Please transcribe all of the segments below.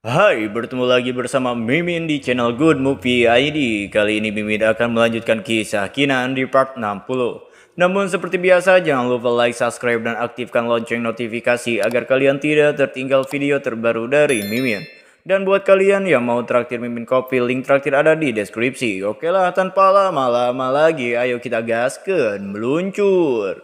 Hai, bertemu lagi bersama Mimin di channel Good Movie ID. Kali ini Mimin akan melanjutkan kisah Kinan di part 60. Namun seperti biasa, jangan lupa like, subscribe, dan aktifkan lonceng notifikasi agar kalian tidak tertinggal video terbaru dari Mimin. Dan buat kalian yang mau traktir Mimin kopi, link traktir ada di deskripsi. Oke lah, tanpa lama-lama lagi, ayo kita gaskan, meluncur.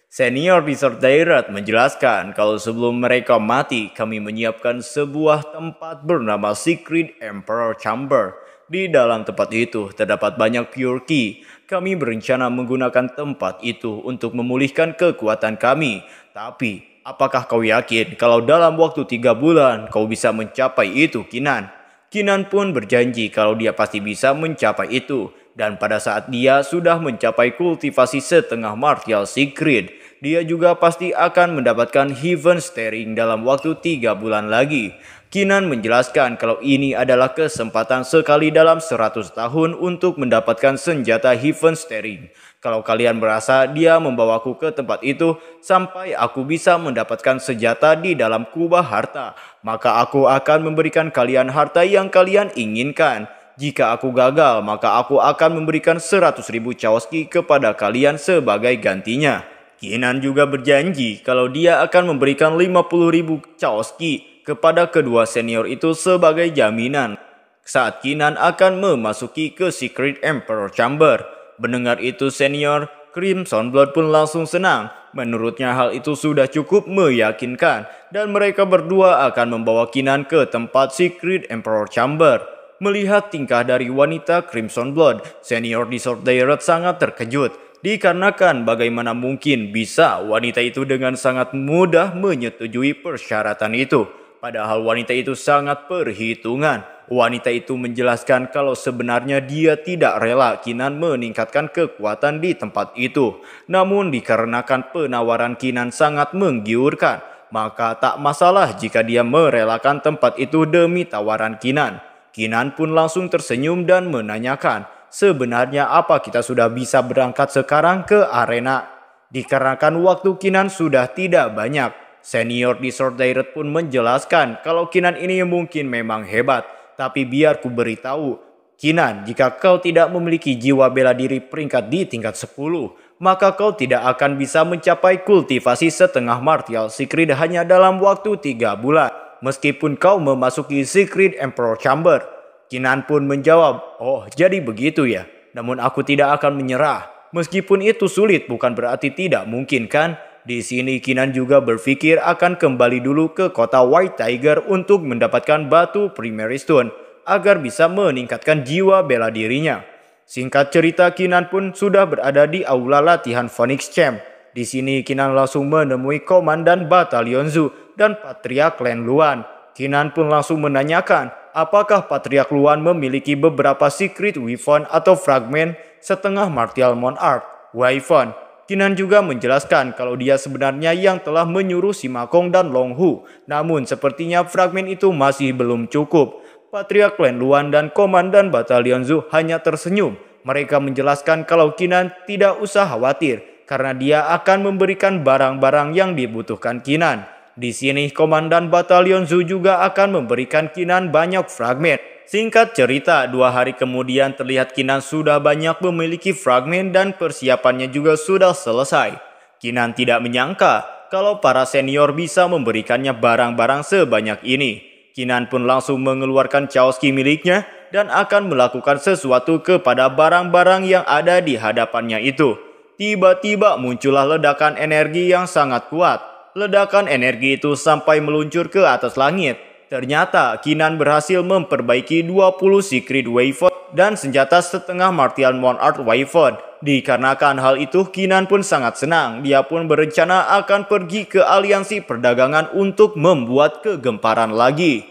Senior Resort Daerah menjelaskan kalau sebelum mereka mati, kami menyiapkan sebuah tempat bernama Secret Emperor Chamber. Di dalam tempat itu terdapat banyak pure key. Kami berencana menggunakan tempat itu untuk memulihkan kekuatan kami. Tapi, apakah kau yakin kalau dalam waktu 3 bulan kau bisa mencapai itu, Kinan? Kinan pun berjanji kalau dia pasti bisa mencapai itu. Dan pada saat dia sudah mencapai kultivasi setengah martial secret, dia juga pasti akan mendapatkan Heaven Staring dalam waktu 3 bulan lagi. Kinan menjelaskan kalau ini adalah kesempatan sekali dalam 100 tahun untuk mendapatkan senjata Heaven Staring. Kalau kalian merasa dia membawaku ke tempat itu sampai aku bisa mendapatkan senjata di dalam kubah harta, maka aku akan memberikan kalian harta yang kalian inginkan. Jika aku gagal, maka aku akan memberikan 100.000 Chaoski kepada kalian sebagai gantinya. Kinan juga berjanji kalau dia akan memberikan 50.000 Chaoski kepada kedua senior itu sebagai jaminan saat Kinan akan memasuki ke Secret Emperor Chamber. Mendengar itu senior, Crimson Blood pun langsung senang. Menurutnya hal itu sudah cukup meyakinkan dan mereka berdua akan membawa Kinan ke tempat Secret Emperor Chamber. Melihat tingkah dari wanita Crimson Blood, senior di Sword Dairot sangat terkejut. Dikarenakan bagaimana mungkin bisa wanita itu dengan sangat mudah menyetujui persyaratan itu. Padahal wanita itu sangat perhitungan. Wanita itu menjelaskan kalau sebenarnya dia tidak rela Kinan meningkatkan kekuatan di tempat itu. Namun dikarenakan penawaran Kinan sangat menggiurkan, maka tak masalah jika dia merelakan tempat itu demi tawaran Kinan. Kinan pun langsung tersenyum dan menanyakan, sebenarnya apa kita sudah bisa berangkat sekarang ke arena? Dikarenakan waktu Kinan sudah tidak banyak, senior di Sword Dairot pun menjelaskan kalau Kinan ini mungkin memang hebat. Tapi biar ku beritahu, Kinan, jika kau tidak memiliki jiwa bela diri peringkat di tingkat 10, maka kau tidak akan bisa mencapai kultivasi setengah martial secret hanya dalam waktu 3 bulan. Meskipun kau memasuki Secret Emperor Chamber. Kinan pun menjawab, oh jadi begitu ya. Namun aku tidak akan menyerah. Meskipun itu sulit bukan berarti tidak mungkin kan? Di sini Kinan juga berpikir akan kembali dulu ke kota White Tiger untuk mendapatkan batu Primary Stone agar bisa meningkatkan jiwa bela dirinya. Singkat cerita, Kinan pun sudah berada di aula latihan Phoenix Champ. Di sini Kinan langsung menemui Komandan Batalion Zu dan Patriark Len Luan. Kinan pun langsung menanyakan apakah Patriark Luan memiliki beberapa secret weapon atau fragmen setengah martial monarch weapon. Kinan juga menjelaskan kalau dia sebenarnya yang telah menyuruh Simakong dan Long Hu. Namun sepertinya fragmen itu masih belum cukup. Patriark Len Luan dan Komandan Batalion Zu hanya tersenyum. Mereka menjelaskan kalau Kinan tidak usah khawatir karena dia akan memberikan barang-barang yang dibutuhkan Kinan. Di sini Komandan Batalion Zu juga akan memberikan Kinan banyak fragmen. Singkat cerita, 2 hari kemudian terlihat Kinan sudah banyak memiliki fragmen dan persiapannya juga sudah selesai. Kinan tidak menyangka kalau para senior bisa memberikannya barang-barang sebanyak ini. Kinan pun langsung mengeluarkan Chaoski miliknya dan akan melakukan sesuatu kepada barang-barang yang ada di hadapannya itu. Tiba-tiba muncullah ledakan energi yang sangat kuat. Ledakan energi itu sampai meluncur ke atas langit. Ternyata Kinan berhasil memperbaiki 20 secret weapon dan senjata setengah martial monarch weapon. Dikarenakan hal itu Kinan pun sangat senang. Dia pun berencana akan pergi ke aliansi perdagangan untuk membuat kegemparan lagi.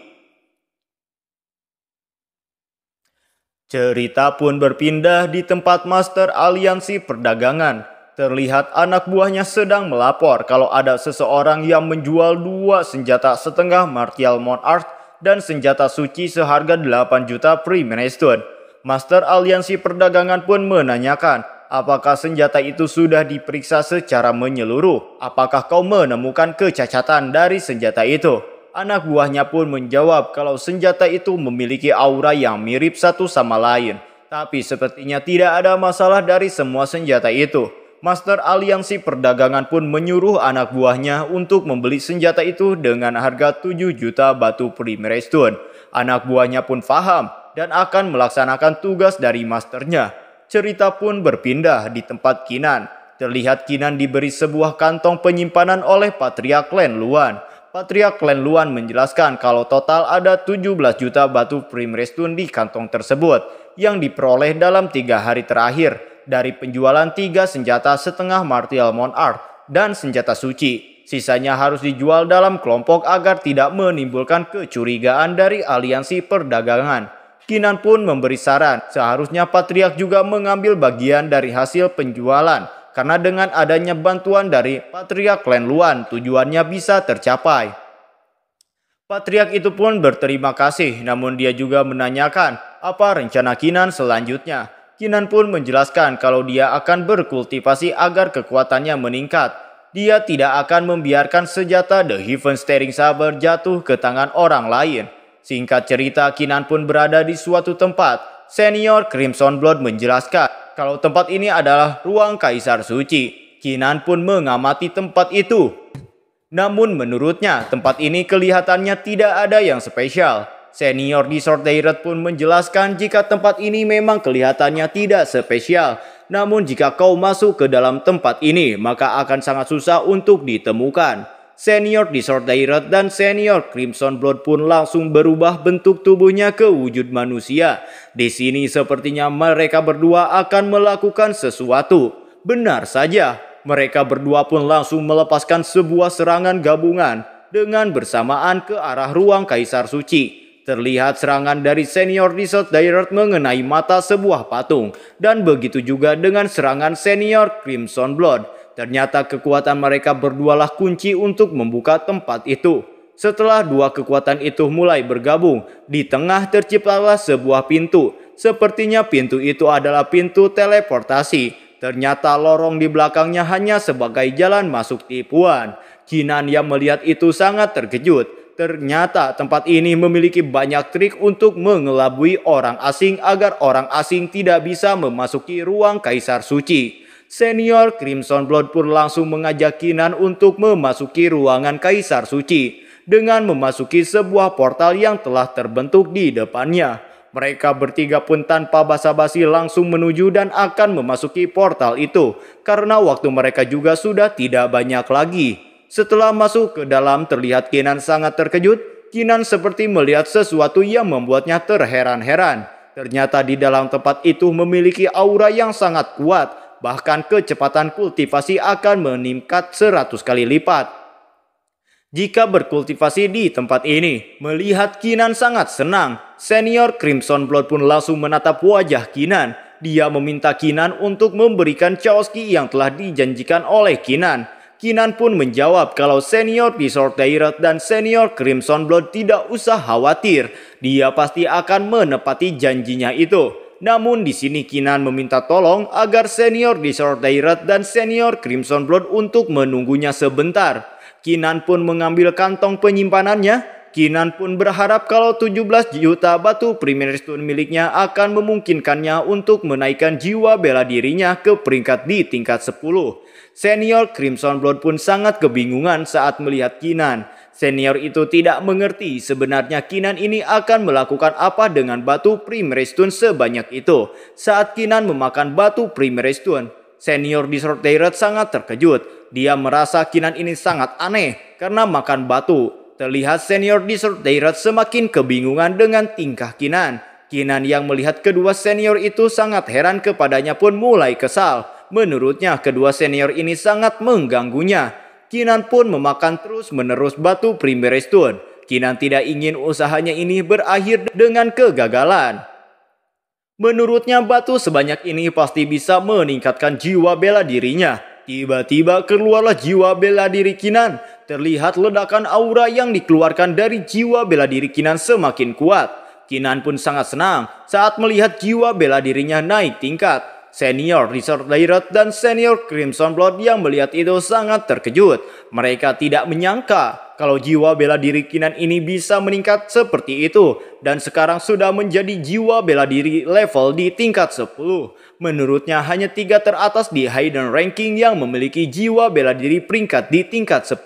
Cerita pun berpindah di tempat master aliansi perdagangan. Terlihat anak buahnya sedang melapor kalau ada seseorang yang menjual 2 senjata setengah martial monarch dan senjata suci seharga 8 juta Primary Stone. Master aliansi perdagangan pun menanyakan apakah senjata itu sudah diperiksa secara menyeluruh. Apakah kau menemukan kecacatan dari senjata itu? Anak buahnya pun menjawab kalau senjata itu memiliki aura yang mirip satu sama lain. Tapi sepertinya tidak ada masalah dari semua senjata itu. Master Aliansi Perdagangan pun menyuruh anak buahnya untuk membeli senjata itu dengan harga 7 juta batu Primary Stone. Anak buahnya pun paham dan akan melaksanakan tugas dari masternya. Cerita pun berpindah di tempat Kinan. Terlihat Kinan diberi sebuah kantong penyimpanan oleh Patriark Klan Luan. Patriark Klan Luan menjelaskan kalau total ada 17 juta batu Primary Stone di kantong tersebut yang diperoleh dalam 3 hari terakhir dari penjualan 3 senjata setengah Martial Monarch dan senjata suci. Sisanya harus dijual dalam kelompok agar tidak menimbulkan kecurigaan dari aliansi perdagangan. Kinan pun memberi saran seharusnya Patriark juga mengambil bagian dari hasil penjualan karena dengan adanya bantuan dari Patriark Klan Luan tujuannya bisa tercapai. Patriark itu pun berterima kasih, namun dia juga menanyakan apa rencana Kinan selanjutnya. Kinan pun menjelaskan kalau dia akan berkultivasi agar kekuatannya meningkat. Dia tidak akan membiarkan senjata The Heaven Staring Saber jatuh ke tangan orang lain. Singkat cerita, Kinan pun berada di suatu tempat. Senior Crimson Blood menjelaskan kalau tempat ini adalah ruang Kaisar Suci. Kinan pun mengamati tempat itu. Namun menurutnya tempat ini kelihatannya tidak ada yang spesial. Senior di Sword Direct pun menjelaskan jika tempat ini memang kelihatannya tidak spesial. Namun jika kau masuk ke dalam tempat ini maka akan sangat susah untuk ditemukan. Senior di Sword Direct dan Senior Crimson Blood pun langsung berubah bentuk tubuhnya ke wujud manusia. Di sini sepertinya mereka berdua akan melakukan sesuatu. Benar saja, mereka berdua pun langsung melepaskan sebuah serangan gabungan dengan bersamaan ke arah ruang Kaisar Suci. Terlihat serangan dari Senior di Sword Direct mengenai mata sebuah patung. Dan begitu juga dengan serangan Senior Crimson Blood. Ternyata kekuatan mereka berdualah kunci untuk membuka tempat itu. Setelah dua kekuatan itu mulai bergabung, di tengah terciptalah sebuah pintu. Sepertinya pintu itu adalah pintu teleportasi. Ternyata lorong di belakangnya hanya sebagai jalan masuk tipuan. Kinan yang melihat itu sangat terkejut. Ternyata tempat ini memiliki banyak trik untuk mengelabui orang asing agar orang asing tidak bisa memasuki ruang Kaisar Suci. Senior Crimson Blood pun langsung mengajak Kinan untuk memasuki ruangan Kaisar Suci dengan memasuki sebuah portal yang telah terbentuk di depannya. Mereka bertiga pun tanpa basa-basi langsung menuju dan akan memasuki portal itu karena waktu mereka juga sudah tidak banyak lagi. Setelah masuk ke dalam terlihat Kinan sangat terkejut. Kinan seperti melihat sesuatu yang membuatnya terheran-heran. Ternyata di dalam tempat itu memiliki aura yang sangat kuat. Bahkan kecepatan kultivasi akan meningkat 100 kali lipat jika berkultivasi di tempat ini. Melihat Kinan sangat senang, Senior Crimson Blood pun langsung menatap wajah Kinan. Dia meminta Kinan untuk memberikan Chaoski yang telah dijanjikan oleh Kinan. Kinan pun menjawab kalau Senior di Sword Direct dan Senior Crimson Blood tidak usah khawatir. Dia pasti akan menepati janjinya itu. Namun di sini Kinan meminta tolong agar Senior di Sword Direct dan Senior Crimson Blood untuk menunggunya sebentar. Kinan pun mengambil kantong penyimpanannya. Kinan pun berharap kalau 17 juta batu Primary Stone miliknya akan memungkinkannya untuk menaikkan jiwa bela dirinya ke peringkat di tingkat 10. Senior Crimson Blood pun sangat kebingungan saat melihat Kinan. Senior itu tidak mengerti sebenarnya Kinan ini akan melakukan apa dengan batu Primary Stone sebanyak itu. Saat Kinan memakan batu Primary Stone, Senior di Sword Direct sangat terkejut. Dia merasa Kinan ini sangat aneh karena makan batu. Terlihat Senior di Sword Direct semakin kebingungan dengan tingkah Kinan. Kinan yang melihat kedua senior itu sangat heran kepadanya pun mulai kesal. Menurutnya kedua senior ini sangat mengganggunya. Kinan pun memakan terus-menerus batu Primary Stone. Kinan tidak ingin usahanya ini berakhir dengan kegagalan. Menurutnya batu sebanyak ini pasti bisa meningkatkan jiwa bela dirinya. Tiba-tiba keluarlah jiwa bela diri Kinan. Terlihat ledakan aura yang dikeluarkan dari jiwa bela diri Kinan semakin kuat. Kinan pun sangat senang saat melihat jiwa bela dirinya naik tingkat. Senior di Sword Direct dan Senior Crimson Blood yang melihat itu sangat terkejut. Mereka tidak menyangka kalau jiwa bela diri Kinan ini bisa meningkat seperti itu dan sekarang sudah menjadi jiwa bela diri level di tingkat 10. Menurutnya hanya 3 teratas di Hidden Ranking yang memiliki jiwa bela diri peringkat di tingkat 10.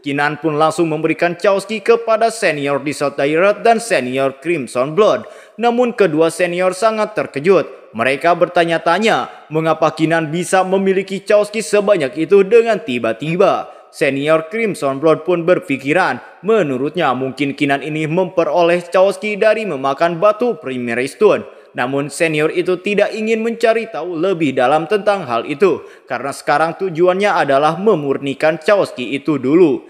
Kinan pun langsung memberikan Chowski kepada senior Dissolve Direct dan senior Crimson Blood. Namun kedua senior sangat terkejut. Mereka bertanya-tanya mengapa Kinan bisa memiliki Chowski sebanyak itu dengan tiba-tiba. Senior Crimson Blood pun berpikiran, menurutnya mungkin Kinan ini memperoleh Chowski dari memakan batu Primary Stone. Namun senior itu tidak ingin mencari tahu lebih dalam tentang hal itu, karena sekarang tujuannya adalah memurnikan Chowski itu dulu.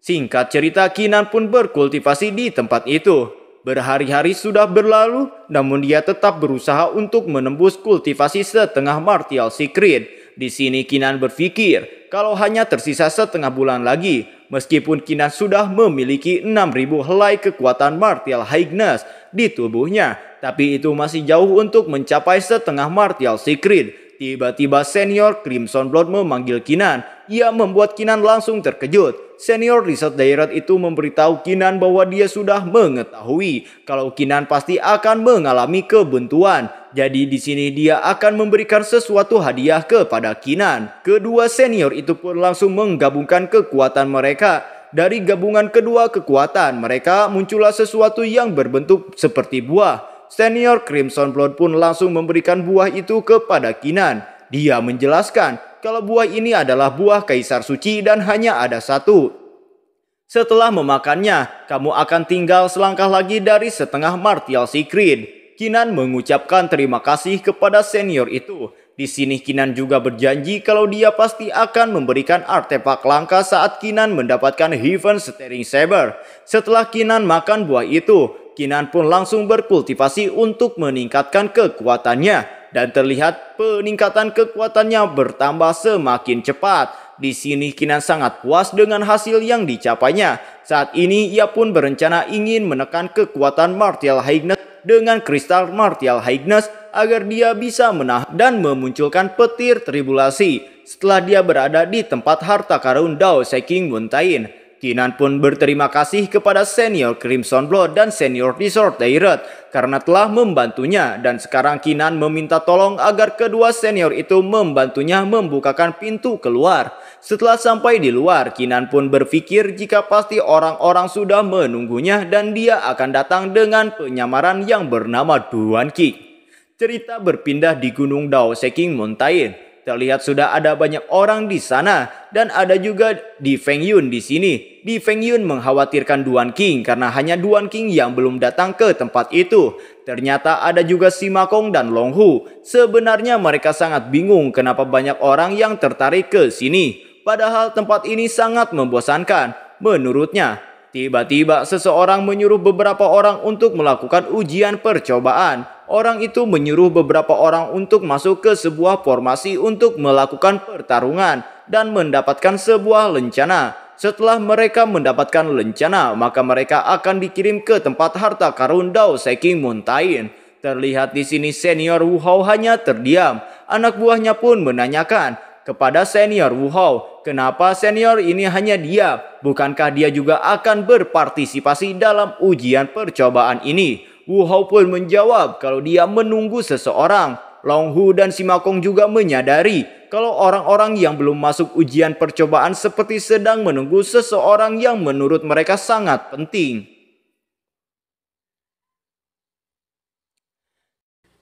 Singkat cerita, Kinan pun berkultivasi di tempat itu. Berhari-hari sudah berlalu, namun dia tetap berusaha untuk menembus kultivasi setengah Martial Secret. Di sini Kinan berpikir kalau hanya tersisa setengah bulan lagi, meskipun Kinan sudah memiliki 6.000 helai kekuatan Martial Highness di tubuhnya, tapi itu masih jauh untuk mencapai setengah Martial Secret. Tiba-tiba senior Crimson Blood memanggil Kinan. Ia membuat Kinan langsung terkejut. Senior Dissolve Direct itu memberitahu Kinan bahwa dia sudah mengetahui kalau Kinan pasti akan mengalami kebuntuan. Jadi di sini dia akan memberikan sesuatu hadiah kepada Kinan. Kedua senior itu pun langsung menggabungkan kekuatan mereka. Dari gabungan kedua kekuatan mereka muncullah sesuatu yang berbentuk seperti buah. Senior Crimson Blood pun langsung memberikan buah itu kepada Kinan. Dia menjelaskan kalau buah ini adalah buah Kaisar Suci dan hanya ada satu. Setelah memakannya, kamu akan tinggal selangkah lagi dari setengah Martial Secret. Kinan mengucapkan terima kasih kepada senior itu. Di sini Kinan juga berjanji kalau dia pasti akan memberikan artefak langka saat Kinan mendapatkan Heaven Staring Saber. Setelah Kinan makan buah itu, Kinan pun langsung berkultivasi untuk meningkatkan kekuatannya. Dan terlihat peningkatan kekuatannya bertambah semakin cepat. Di sini Kinan sangat puas dengan hasil yang dicapainya. Saat ini ia pun berencana ingin menekan kekuatan Martial Highness dengan kristal Martial Highness agar dia bisa menahan dan memunculkan petir tribulasi setelah dia berada di tempat harta karun Dao Seking Mountain. Kinan pun berterima kasih kepada senior Crimson Blood dan senior Dissolve Direct karena telah membantunya, dan sekarang Kinan meminta tolong agar kedua senior itu membantunya membukakan pintu keluar. Setelah sampai di luar, Kinan pun berpikir jika pasti orang-orang sudah menunggunya dan dia akan datang dengan penyamaran yang bernama Duan King. Cerita berpindah di Gunung Dao Seking Mountain. Terlihat sudah ada banyak orang di sana dan ada juga di Feng Yun di sini. Di Feng Yun mengkhawatirkan Duan King karena hanya Duan King yang belum datang ke tempat itu. Ternyata ada juga Sima Kong dan Long Hu. Sebenarnya mereka sangat bingung kenapa banyak orang yang tertarik ke sini. Padahal tempat ini sangat membosankan. Menurutnya, tiba-tiba seseorang menyuruh beberapa orang untuk melakukan ujian percobaan. Orang itu menyuruh beberapa orang untuk masuk ke sebuah formasi untuk melakukan pertarungan dan mendapatkan sebuah lencana. Setelah mereka mendapatkan lencana, maka mereka akan dikirim ke tempat harta karun Dao Seking Mountain. Terlihat di sini senior Wu Hao hanya terdiam. Anak buahnya pun menanyakan kepada senior Wu Hao, kenapa senior ini hanya diam? Bukankah dia juga akan berpartisipasi dalam ujian percobaan ini? Wu Hao pun menjawab kalau dia menunggu seseorang. Long Hu dan Sima Kong juga menyadari kalau orang-orang yang belum masuk ujian percobaan seperti sedang menunggu seseorang yang menurut mereka sangat penting.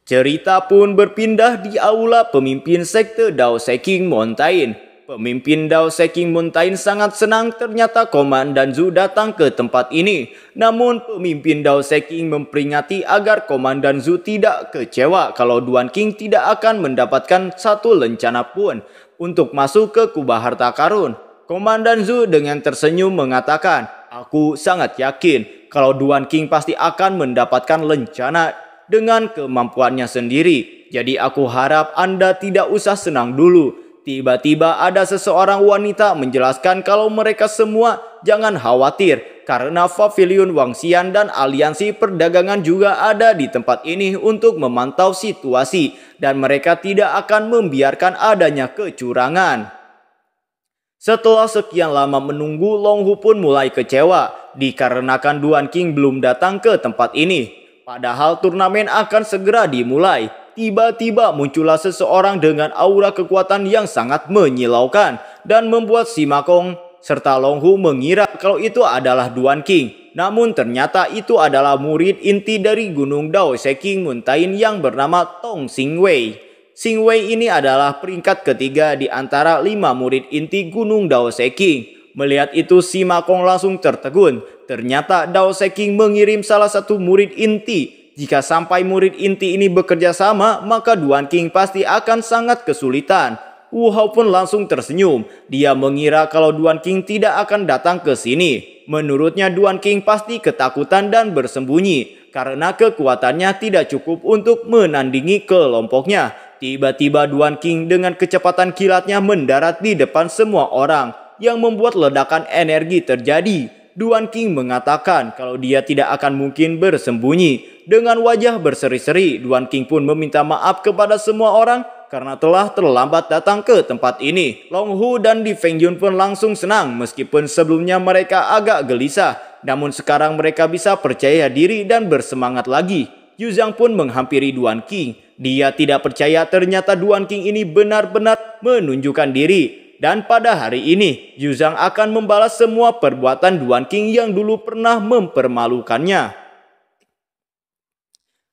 Cerita pun berpindah di aula pemimpin sekte Dao Seking Mountain. Pemimpin Dao Seking Mountain sangat senang ternyata Komandan Zhu datang ke tempat ini. Namun pemimpin Dao Seking memperingati agar Komandan Zhu tidak kecewa kalau Duan King tidak akan mendapatkan satu lencana pun untuk masuk ke kubah harta karun. Komandan Zhu dengan tersenyum mengatakan, aku sangat yakin kalau Duan King pasti akan mendapatkan lencana dengan kemampuannya sendiri. Jadi aku harap Anda tidak usah senang dulu. Tiba-tiba ada seseorang wanita menjelaskan kalau mereka semua jangan khawatir karena Pavilion Wangxian dan aliansi perdagangan juga ada di tempat ini untuk memantau situasi dan mereka tidak akan membiarkan adanya kecurangan. Setelah sekian lama menunggu, Long Hu pun mulai kecewa dikarenakan Duan King belum datang ke tempat ini. Padahal turnamen akan segera dimulai. Tiba-tiba muncullah seseorang dengan aura kekuatan yang sangat menyilaukan dan membuat Si Ma Kong serta Long Hu mengira kalau itu adalah Duan King. Namun ternyata itu adalah murid inti dari Gunung Dao Seking Mountain yang bernama Tong Xingwei. Xingwei ini adalah peringkat ketiga di antara 5 murid inti Gunung Dao Seking. Melihat itu Si Ma Kong langsung tertegun. Ternyata Dao Seking mengirim salah satu murid inti. Jika sampai murid inti ini bekerja sama, maka Duan King pasti akan sangat kesulitan. Wu Hao pun langsung tersenyum. Dia mengira kalau Duan King tidak akan datang ke sini. Menurutnya Duan King pasti ketakutan dan bersembunyi karena kekuatannya tidak cukup untuk menandingi kelompoknya. Tiba-tiba Duan King dengan kecepatan kilatnya mendarat di depan semua orang yang membuat ledakan energi terjadi. Duan King mengatakan kalau dia tidak akan mungkin bersembunyi. Dengan wajah berseri-seri, Duan King pun meminta maaf kepada semua orang karena telah terlambat datang ke tempat ini. Long Hu dan Di Fengyun pun langsung senang meskipun sebelumnya mereka agak gelisah. Namun sekarang mereka bisa percaya diri dan bersemangat lagi. Yu Zhang pun menghampiri Duan King. Dia tidak percaya ternyata Duan King ini benar-benar menunjukkan diri. Dan pada hari ini, Yu Zhang akan membalas semua perbuatan Duan King yang dulu pernah mempermalukannya.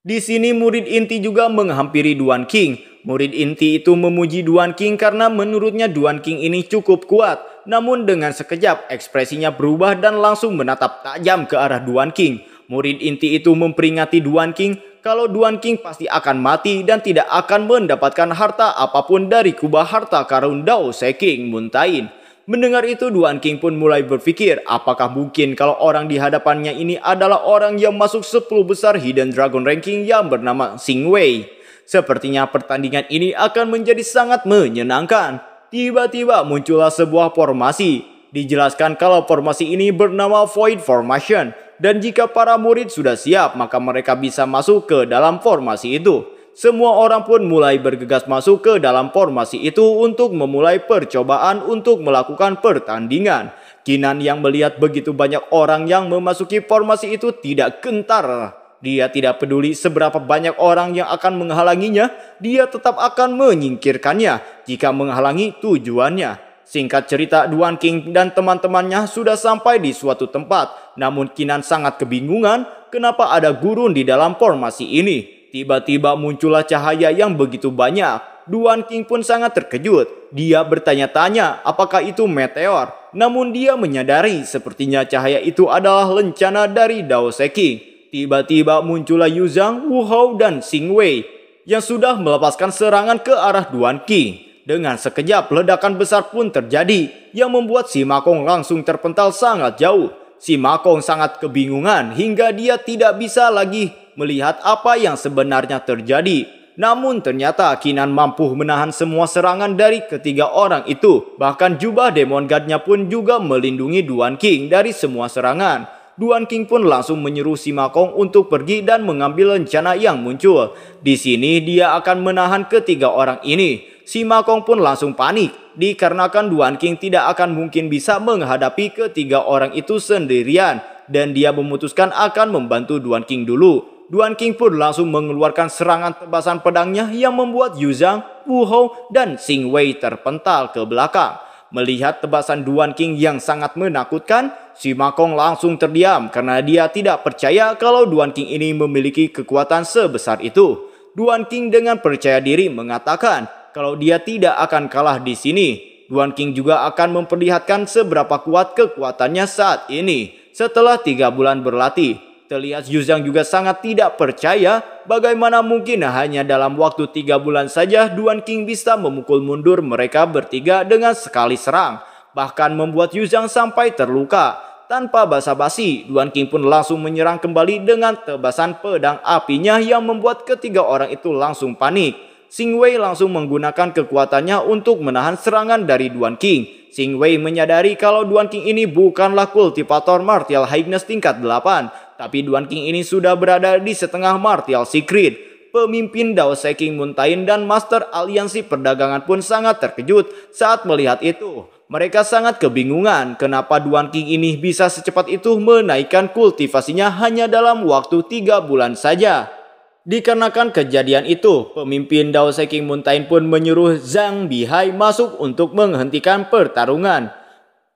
Di sini murid inti juga menghampiri Duan King. Murid inti itu memuji Duan King karena menurutnya Duan King ini cukup kuat. Namun dengan sekejap ekspresinya berubah dan langsung menatap tajam ke arah Duan King. Murid inti itu memperingati Duan King kalau Duan King pasti akan mati dan tidak akan mendapatkan harta apapun dari kubah harta karun Dao Seking Mountain. Mendengar itu Duan King pun mulai berpikir apakah mungkin kalau orang di hadapannya ini adalah orang yang masuk 10 besar Hidden Dragon Ranking yang bernama Xingwei. Sepertinya pertandingan ini akan menjadi sangat menyenangkan. Tiba-tiba muncullah sebuah formasi. Dijelaskan kalau formasi ini bernama Void Formation. Dan jika para murid sudah siap maka mereka bisa masuk ke dalam formasi itu. Semua orang pun mulai bergegas masuk ke dalam formasi itu untuk memulai percobaan untuk melakukan pertandingan. Kinan yang melihat begitu banyak orang yang memasuki formasi itu tidak gentar. Dia tidak peduli seberapa banyak orang yang akan menghalanginya, dia tetap akan menyingkirkannya jika menghalangi tujuannya. Singkat cerita, Duan King dan teman-temannya sudah sampai di suatu tempat. Namun Kinan sangat kebingungan kenapa ada gurun di dalam formasi ini. Tiba-tiba muncullah cahaya yang begitu banyak. Duan King pun sangat terkejut. Dia bertanya-tanya apakah itu meteor. Namun dia menyadari sepertinya cahaya itu adalah lencana dari Dao Seking. Tiba-tiba muncullah Yu Zhang, Wu Hao dan Xingwei yang sudah melepaskan serangan ke arah Duan King. Dengan sekejap ledakan besar pun terjadi yang membuat Si Ma Kong langsung terpental sangat jauh. Si Ma Kong sangat kebingungan hingga dia tidak bisa lagi melihat apa yang sebenarnya terjadi. Namun ternyata Kinan mampu menahan semua serangan dari ketiga orang itu. Bahkan jubah Demon God-nya pun juga melindungi Duan King dari semua serangan. Duan King pun langsung menyuruh Si Ma Kong untuk pergi dan mengambil lencana yang muncul. Di sini dia akan menahan ketiga orang ini. Si Ma Kong pun langsung panik dikarenakan Duan King tidak akan mungkin bisa menghadapi ketiga orang itu sendirian dan dia memutuskan akan membantu Duan King dulu. Duan King pun langsung mengeluarkan serangan tebasan pedangnya yang membuat Yu Zhang, Wu Hao dan Xingwei terpental ke belakang. Melihat tebasan Duan King yang sangat menakutkan, Si Ma Kong langsung terdiam karena dia tidak percaya kalau Duan King ini memiliki kekuatan sebesar itu. Duan King dengan percaya diri mengatakan kalau dia tidak akan kalah di sini. Duan King juga akan memperlihatkan seberapa kuat kekuatannya saat ini. Setelah 3 bulan berlatih, terlihat Yu Zhang juga sangat tidak percaya bagaimana mungkin hanya dalam waktu 3 bulan saja Duan King bisa memukul mundur mereka bertiga dengan sekali serang. Bahkan membuat Yu Zhang sampai terluka. Tanpa basa-basi, Duan King pun langsung menyerang kembali dengan tebasan pedang apinya yang membuat ketiga orang itu langsung panik. Xingwei langsung menggunakan kekuatannya untuk menahan serangan dari Duan King. Xingwei menyadari kalau Duan King ini bukanlah kultivator martial highness tingkat 8, tapi Duan King ini sudah berada di setengah martial secret. Pemimpin Dao Seking Mountain dan Master Aliansi Perdagangan pun sangat terkejut saat melihat itu. Mereka sangat kebingungan kenapa Duan King ini bisa secepat itu menaikkan kultivasinya hanya dalam waktu 3 bulan saja. Dikarenakan kejadian itu, pemimpin Dao Seking Mountain pun menyuruh Zhang Bihai masuk untuk menghentikan pertarungan.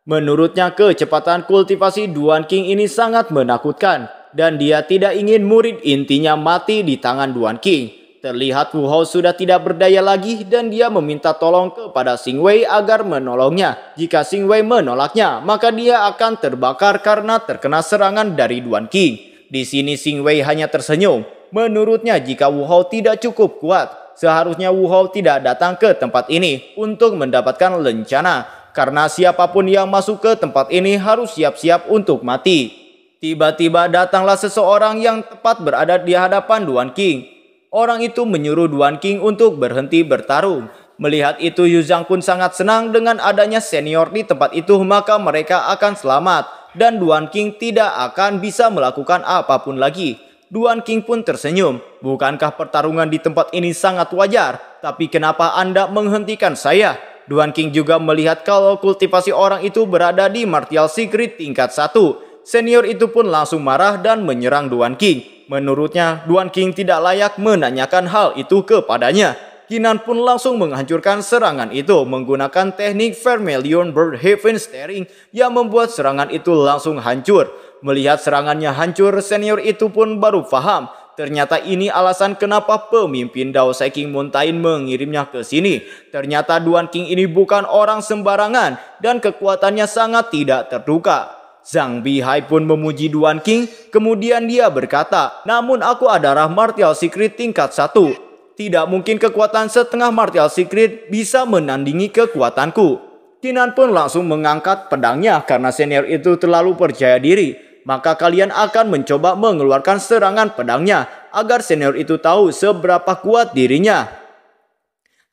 Menurutnya kecepatan kultivasi Duan King ini sangat menakutkan dan dia tidak ingin murid intinya mati di tangan Duan King. Terlihat Wu Hao sudah tidak berdaya lagi dan dia meminta tolong kepada Xing Wei agar menolongnya. Jika Xing Wei menolaknya, maka dia akan terbakar karena terkena serangan dari Duan King. Di sini Xing Wei hanya tersenyum. Menurutnya jika Wu Hao tidak cukup kuat, seharusnya Wu Hao tidak datang ke tempat ini untuk mendapatkan lencana. Karena siapapun yang masuk ke tempat ini harus siap-siap untuk mati. Tiba-tiba datanglah seseorang yang tepat berada di hadapan Duan King. Orang itu menyuruh Duan King untuk berhenti bertarung. Melihat itu Yu Zhang pun sangat senang dengan adanya senior di tempat itu, maka mereka akan selamat. Dan Duan King tidak akan bisa melakukan apapun lagi. Duan King pun tersenyum. Bukankah pertarungan di tempat ini sangat wajar? Tapi kenapa Anda menghentikan saya? Duan King juga melihat kalau kultivasi orang itu berada di Martial Secret tingkat 1. Senior itu pun langsung marah dan menyerang Duan King. Menurutnya, Duan King tidak layak menanyakan hal itu kepadanya. Kinan pun langsung menghancurkan serangan itu menggunakan teknik Vermilion Bird Heaven Staring yang membuat serangan itu langsung hancur. Melihat serangannya hancur, senior itu pun baru paham. Ternyata ini alasan kenapa pemimpin Dao Seking Mountain mengirimnya ke sini. Ternyata Duan King ini bukan orang sembarangan dan kekuatannya sangat tidak terduga. Zhang Bihai pun memuji Duan King, kemudian dia berkata, namun aku adalah Martial Secret tingkat 1. Tidak mungkin kekuatan setengah Martial Secret bisa menandingi kekuatanku. Kinan pun langsung mengangkat pedangnya karena senior itu terlalu percaya diri. Maka kalian akan mencoba mengeluarkan serangan pedangnya agar senior itu tahu seberapa kuat dirinya.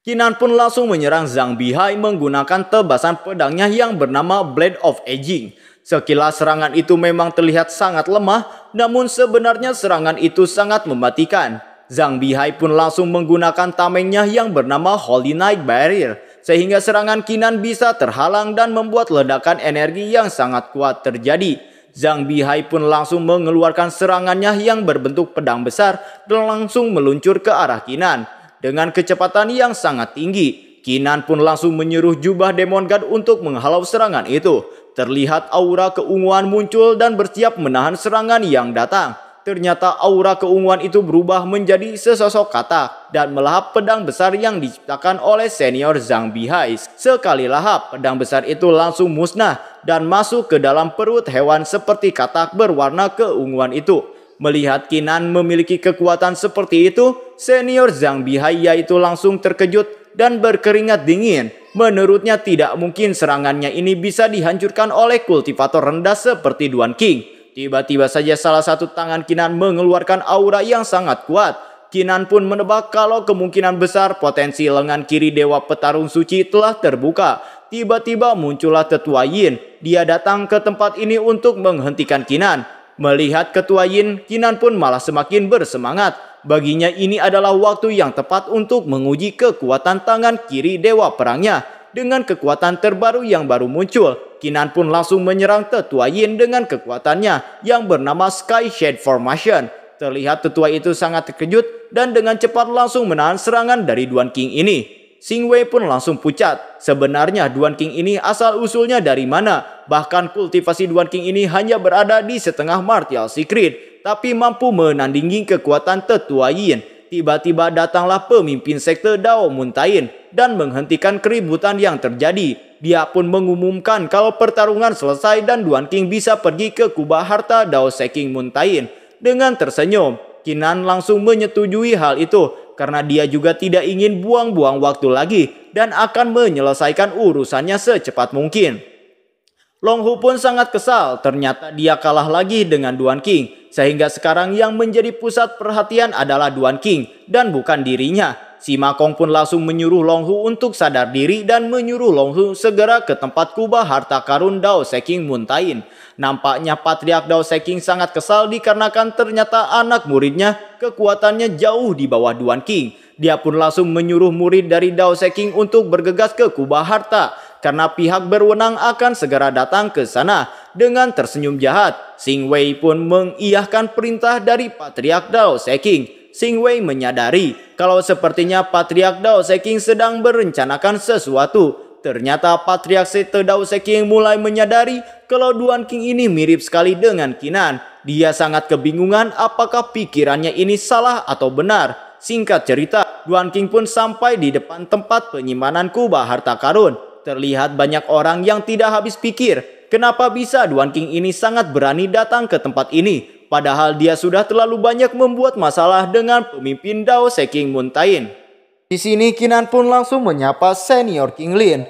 Kinan pun langsung menyerang Zhang Bihai menggunakan tebasan pedangnya yang bernama Blade of Aging. Sekilas serangan itu memang terlihat sangat lemah, namun sebenarnya serangan itu sangat mematikan. Zhang Bihai pun langsung menggunakan tamengnya yang bernama Holy Night Barrier, sehingga serangan Kinan bisa terhalang dan membuat ledakan energi yang sangat kuat terjadi. Zhang Bihai pun langsung mengeluarkan serangannya yang berbentuk pedang besar dan langsung meluncur ke arah Kinan. Dengan kecepatan yang sangat tinggi, Kinan pun langsung menyuruh jubah Demon God untuk menghalau serangan itu. Terlihat aura keunguan muncul dan bersiap menahan serangan yang datang. Ternyata aura keunguan itu berubah menjadi sesosok katak dan melahap pedang besar yang diciptakan oleh senior Zhang Bihai. Sekali lahap, pedang besar itu langsung musnah dan masuk ke dalam perut hewan seperti katak berwarna keunguan itu. Melihat Kinan memiliki kekuatan seperti itu, senior Zhang Bihai yaitu langsung terkejut dan berkeringat dingin. Menurutnya tidak mungkin serangannya ini bisa dihancurkan oleh kultivator rendah seperti Duan King. Tiba-tiba saja salah satu tangan Kinan mengeluarkan aura yang sangat kuat. Kinan pun menebak kalau kemungkinan besar potensi lengan kiri Dewa Petarung Suci telah terbuka. Tiba-tiba muncullah Tetua Yin. Dia datang ke tempat ini untuk menghentikan Kinan. Melihat Ketua Yin, Kinan pun malah semakin bersemangat. Baginya ini adalah waktu yang tepat untuk menguji kekuatan tangan kiri Dewa Perangnya. Dengan kekuatan terbaru yang baru muncul, Kinan pun langsung menyerang Tetua Yin dengan kekuatannya yang bernama Sky Shade Formation. Terlihat tetua itu sangat terkejut dan dengan cepat langsung menahan serangan dari Duan King ini. Xing Wei pun langsung pucat. Sebenarnya Duan King ini asal-usulnya dari mana? Bahkan kultivasi Duan King ini hanya berada di setengah Martial Secret, tapi mampu menandingi kekuatan Tetua Yin. Tiba-tiba datanglah pemimpin sekte Dao Mountain dan menghentikan keributan yang terjadi. Dia pun mengumumkan kalau pertarungan selesai dan Duan King bisa pergi ke kubah harta Dao Seking Mountain. Dengan tersenyum, Kinan langsung menyetujui hal itu karena dia juga tidak ingin buang-buang waktu lagi dan akan menyelesaikan urusannya secepat mungkin. Long Hu pun sangat kesal, ternyata dia kalah lagi dengan Duan King. Sehingga sekarang yang menjadi pusat perhatian adalah Duan King dan bukan dirinya. Si Makong pun langsung menyuruh Long Hu untuk sadar diri dan menyuruh Long Hu segera ke tempat kubah harta karun Dao Seking Muntain. Nampaknya Patriark Dao Seking sangat kesal dikarenakan ternyata anak muridnya kekuatannya jauh di bawah Duan King. Dia pun langsung menyuruh murid dari Dao Seking untuk bergegas ke kubah harta karena pihak berwenang akan segera datang ke sana. Dengan tersenyum jahat, Xing Wei pun mengiyahkan perintah dari Patriark Dao Seking. Xing Wei menyadari kalau sepertinya Patriark Dao Seking sedang merencanakan sesuatu. Ternyata Patriark sekte Dao Seking mulai menyadari kalau Duan King ini mirip sekali dengan Qinan. Dia sangat kebingungan apakah pikirannya ini salah atau benar. Singkat cerita, Duan King pun sampai di depan tempat penyimpanan kubah harta karun. Terlihat banyak orang yang tidak habis pikir, kenapa bisa Duan King ini sangat berani datang ke tempat ini. Padahal dia sudah terlalu banyak membuat masalah dengan pemimpin Dao Seking Muntain. Di sini Qinan pun langsung menyapa senior King Lin.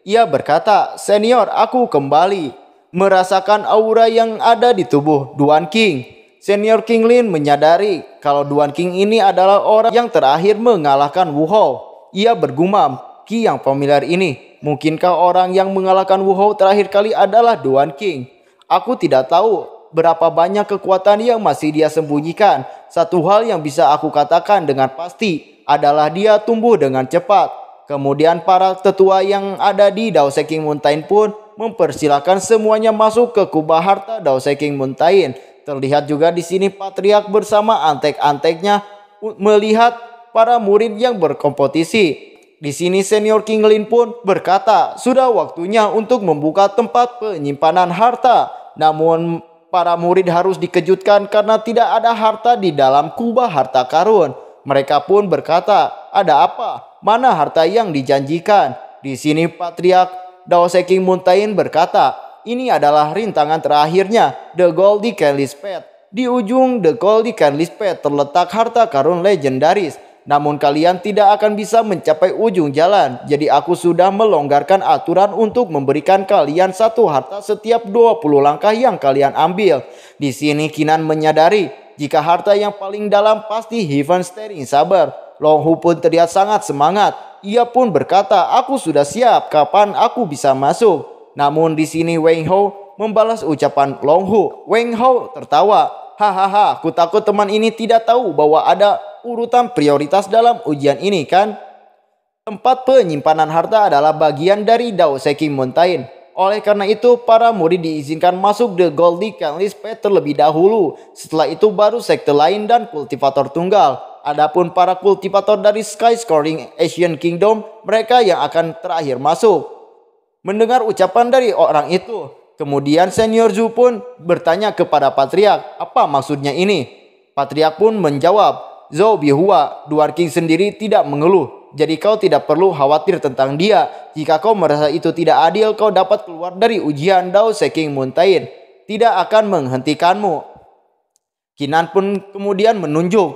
Ia berkata, "Senior, aku kembali merasakan aura yang ada di tubuh Duan King." Senior King Lin menyadari kalau Duan King ini adalah orang yang terakhir mengalahkan Wu Hou. Ia bergumam, "Ki yang familiar ini, mungkinkah orang yang mengalahkan Wu Hou terakhir kali adalah Duan King? Aku tidak tahu berapa banyak kekuatan yang masih dia sembunyikan. Satu hal yang bisa aku katakan dengan pasti adalah dia tumbuh dengan cepat." Kemudian para tetua yang ada di Dao Seking Muntain pun mempersilahkan semuanya masuk ke kubah harta Dao Seking Muntain. Terlihat juga di sini Patriark bersama antek-anteknya melihat para murid yang berkompetisi. Di sini senior King Lin pun berkata, "Sudah waktunya untuk membuka tempat penyimpanan harta." Namun para murid harus dikejutkan karena tidak ada harta di dalam kubah harta karun. Mereka pun berkata, "Ada apa? Mana harta yang dijanjikan?" Di sini Patriark Dao Seking Muntain berkata, "Ini adalah rintangan terakhirnya, The Golden Candle's Path. Di ujung The Golden Candle's Path terletak harta karun legendaris. Namun kalian tidak akan bisa mencapai ujung jalan. Jadi aku sudah melonggarkan aturan untuk memberikan kalian satu harta setiap 20 langkah yang kalian ambil." Di sini Qinan menyadari jika harta yang paling dalam pasti Heaven Staring Saber. Long Hu pun terlihat sangat semangat. Ia pun berkata, "Aku sudah siap, kapan aku bisa masuk?" Namun di sini Wang Hao membalas ucapan Long Hu. Wang Hao tertawa, "Hahaha, aku takut teman ini tidak tahu bahwa ada urutan prioritas dalam ujian ini kan? Tempat penyimpanan harta adalah bagian dari Dao Seking Muntain. Oleh karena itu, para murid diizinkan masuk The Golden Candle's Path terlebih dahulu. Setelah itu baru sekte lain dan kultivator tunggal. Adapun para kultivator dari Sky Scoring Asian Kingdom, mereka yang akan terakhir masuk." Mendengar ucapan dari orang itu, kemudian senior Zhu pun bertanya kepada Patriark, "Apa maksudnya ini?" Patriark pun menjawab, "Zhou Bihua, Duan King sendiri tidak mengeluh. Jadi kau tidak perlu khawatir tentang dia. Jika kau merasa itu tidak adil, kau dapat keluar dari ujian Dao Seking Muntain. Tidak akan menghentikanmu." Qinan pun kemudian menunjuk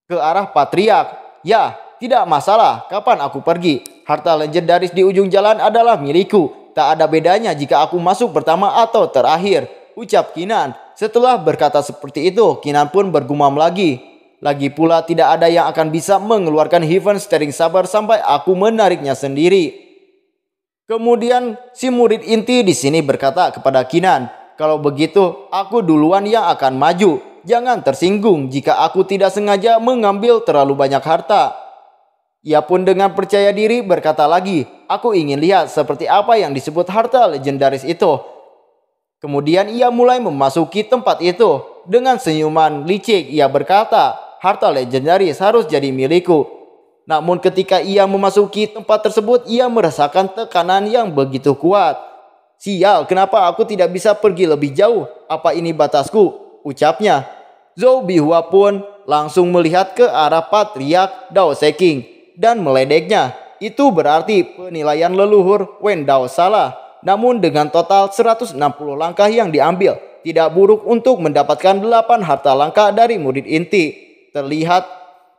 ke arah Patriark. "Ya, tidak masalah. Kapan aku pergi? Harta legendaris di ujung jalan adalah milikku. Tak ada bedanya jika aku masuk pertama atau terakhir," ucap Qinan. Setelah berkata seperti itu, Qinan pun bergumam lagi. "Lagi pula tidak ada yang akan bisa mengeluarkan Heaven Staring Saber sampai aku menariknya sendiri." Kemudian si murid inti di sini berkata kepada Qinan, "Kalau begitu, aku duluan yang akan maju. Jangan tersinggung jika aku tidak sengaja mengambil terlalu banyak harta." Ia pun dengan percaya diri berkata lagi, "Aku ingin lihat seperti apa yang disebut harta legendaris itu." Kemudian ia mulai memasuki tempat itu. Dengan senyuman licik ia berkata, "Harta legendaris harus jadi milikku." Namun ketika ia memasuki tempat tersebut, ia merasakan tekanan yang begitu kuat. "Sial, kenapa aku tidak bisa pergi lebih jauh? Apa ini batasku?" ucapnya. Zhou Bihua pun langsung melihat ke arah Patriark Dao Seking dan meledeknya. Itu berarti penilaian leluhur Wen Dao salah. Namun dengan total 160 langkah yang diambil, tidak buruk untuk mendapatkan 8 harta langkah dari murid inti. Terlihat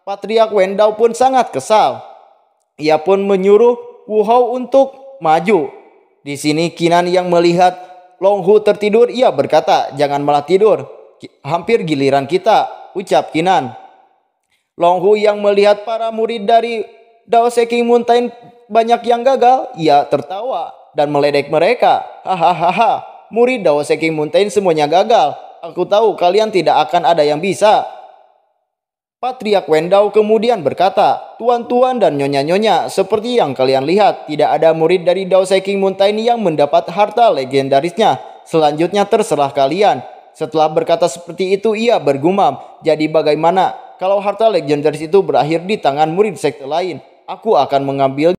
Patriark Wen Dao pun sangat kesal. Ia pun menyuruh Wu Hou untuk maju. Di sini Qinan yang melihat Long Hu tertidur, ia berkata, "Jangan malah tidur. Hampir giliran kita," ucap Qinan. Long Hu yang melihat para murid dari Dao Seking Mountain banyak yang gagal, ia tertawa dan meledek mereka. Hahaha, murid Dao Seking Mountain semuanya gagal. Aku tahu kalian tidak akan ada yang bisa. Patriark Wendao kemudian berkata, tuan-tuan dan nyonya-nyonya, seperti yang kalian lihat, tidak ada murid dari Dao Seking Mountain yang mendapat harta legendarisnya. Selanjutnya terserah kalian. Setelah berkata seperti itu, ia bergumam, jadi bagaimana kalau harta legendaris itu berakhir di tangan murid sekte lain? Aku akan mengambil